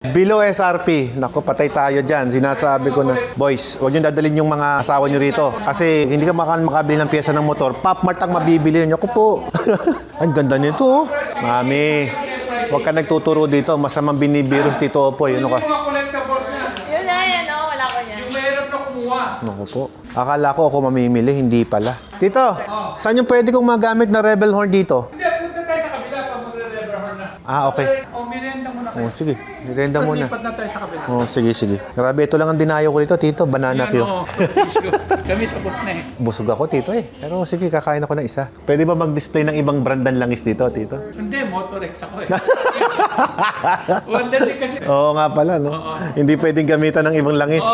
Below SRP. Naku, patay tayo dyan. Sinasabi ko na. Boys, huwag nyo dadalhin yung mga asawa nyo rito. Kasi hindi ka makabili ng pyesa ng motor. Pop Mart ang mabibili nyo. Ako po. Ang ganda nito, oh. Mami, huwag ka nagtuturo dito. Masamang binibirus dito, Opoy. Ano ka? Yun na yan, oh. Wala ko yan. Yung mahirap na kumuha. Naku po. Akala ko ako mamimili, hindi pala. Tito, saan yung pwede kong magamit na rebel horn dito? Hindi, punta tayo sa kabila pag magre-reverhorn na. Ah, okay. O, merienda muna Oh, sige. Nirenda muna. Lipat na tayo sa kabila. Oh, sige, sige. Grabe, ito lang ang dinayo ko dito, Tito. Banana Q. Kami tapos na eh. Busog ako, Tito eh. Pero sige, kakain ako ng isa. Pwede ba mag-display ng ibang brand ng langis dito, Tito? Hindi, Motorex ako eh. Wonder din kasi. Oo nga pala, no? Hindi pwedeng gamitan ng ibang langis.